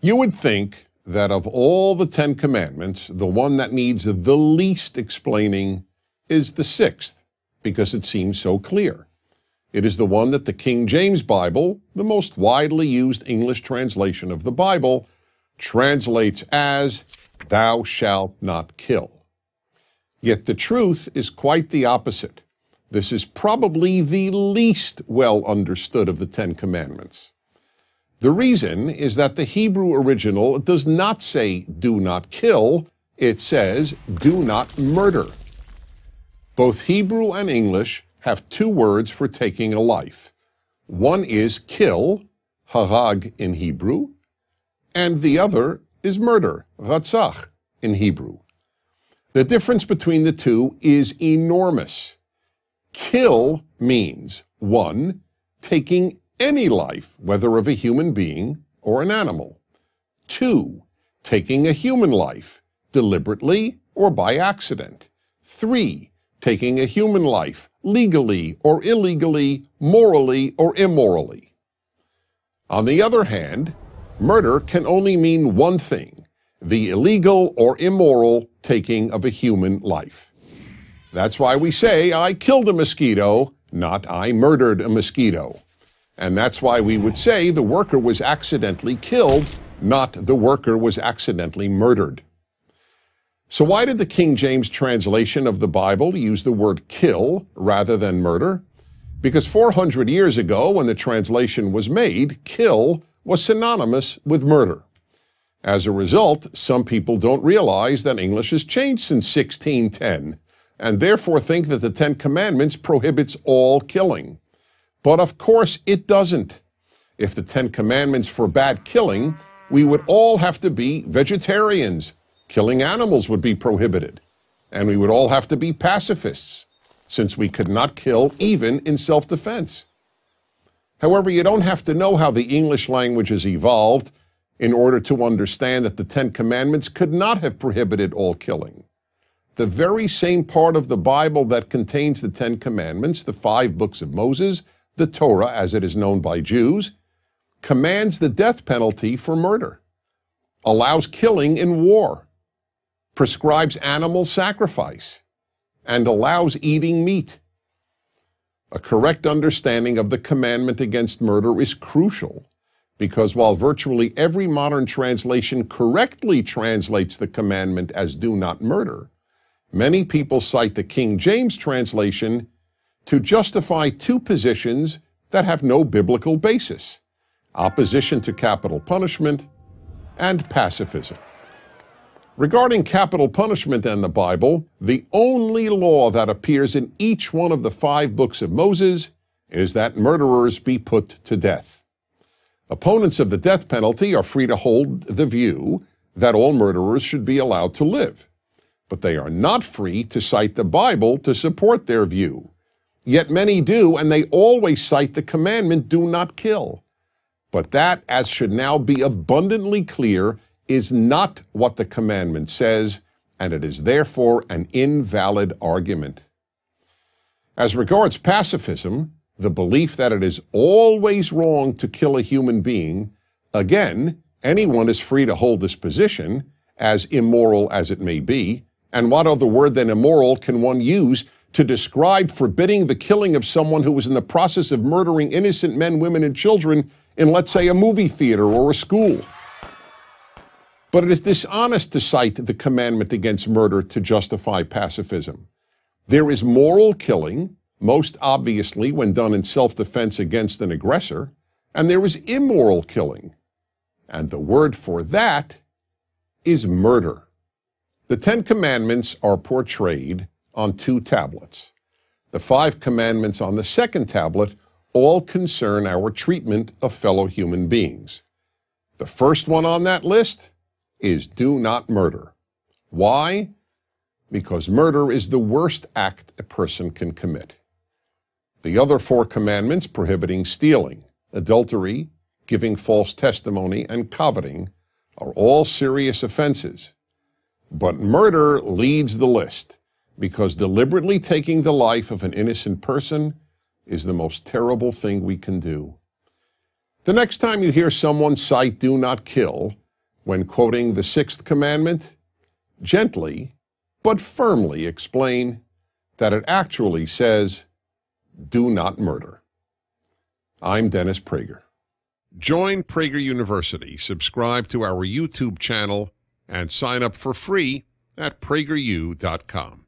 You would think that of all the 10 Commandments, the one that needs the least explaining is the sixth, because it seems so clear. It is the one that the King James Bible, the most widely used English translation of the Bible, translates as, "Thou shalt not kill." Yet the truth is quite the opposite. This is probably the least well understood of the 10 Commandments. The reason is that the Hebrew original does not say, "do not kill," it says, "do not murder." Both Hebrew and English have two words for taking a life. One is kill, harag in Hebrew, and the other is murder, ratzach in Hebrew. The difference between the two is enormous. Kill means, one, taking any life, whether of a human being or an animal. Two, taking a human life, deliberately or by accident. Three, taking a human life, legally or illegally, morally or immorally. On the other hand, murder can only mean one thing: the illegal or immoral taking of a human life. That's why we say, "I killed a mosquito," not "I murdered a mosquito." And that's why we would say the worker was accidentally killed, not the worker was accidentally murdered. So why did the King James translation of the Bible use the word kill rather than murder? Because 400 years ago, when the translation was made, kill was synonymous with murder. As a result, some people don't realize that English has changed since 1610, and therefore think that the 10 Commandments prohibits all killing. But of course it doesn't. If the 10 Commandments forbade killing, we would all have to be vegetarians. Killing animals would be prohibited. And we would all have to be pacifists, since we could not kill even in self-defense. However, you don't have to know how the English language has evolved in order to understand that the 10 Commandments could not have prohibited all killing. The very same part of the Bible that contains the 10 Commandments, the 5 books of Moses, the Torah as it is known by Jews, commands the death penalty for murder, allows killing in war, prescribes animal sacrifice, and allows eating meat. A correct understanding of the commandment against murder is crucial, because while virtually every modern translation correctly translates the commandment as "do not murder," many people cite the King James translation to justify two positions that have no biblical basis: opposition to capital punishment and pacifism. Regarding capital punishment and the Bible, the only law that appears in each one of the 5 books of Moses is that murderers be put to death. Opponents of the death penalty are free to hold the view that all murderers should be allowed to live, but they are not free to cite the Bible to support their view. Yet many do, and they always cite the commandment, "do not kill." But that, as should now be abundantly clear, is not what the commandment says, and it is therefore an invalid argument. As regards pacifism, the belief that it is always wrong to kill a human being, again, anyone is free to hold this position, as immoral as it may be, and what other word than immoral can one use to describe forbidding the killing of someone who was in the process of murdering innocent men, women, and children in, let's say, a movie theater or a school? But it is dishonest to cite the commandment against murder to justify pacifism. There is moral killing, most obviously when done in self-defense against an aggressor, and there is immoral killing. And the word for that is murder. The 10 Commandments are portrayed on 2 tablets. The 5 Commandments on the second tablet all concern our treatment of fellow human beings. The first one on that list is "do not murder." Why? Because murder is the worst act a person can commit. The other 4 commandments prohibiting stealing, adultery, giving false testimony, and coveting are all serious offenses. But murder leads the list, because deliberately taking the life of an innocent person is the most terrible thing we can do. The next time you hear someone cite "do not kill," when quoting the sixth commandment, gently but firmly explain that it actually says, do not murder. I'm Dennis Prager. Join Prager University, subscribe to our YouTube channel, and sign up for free at prageru.com.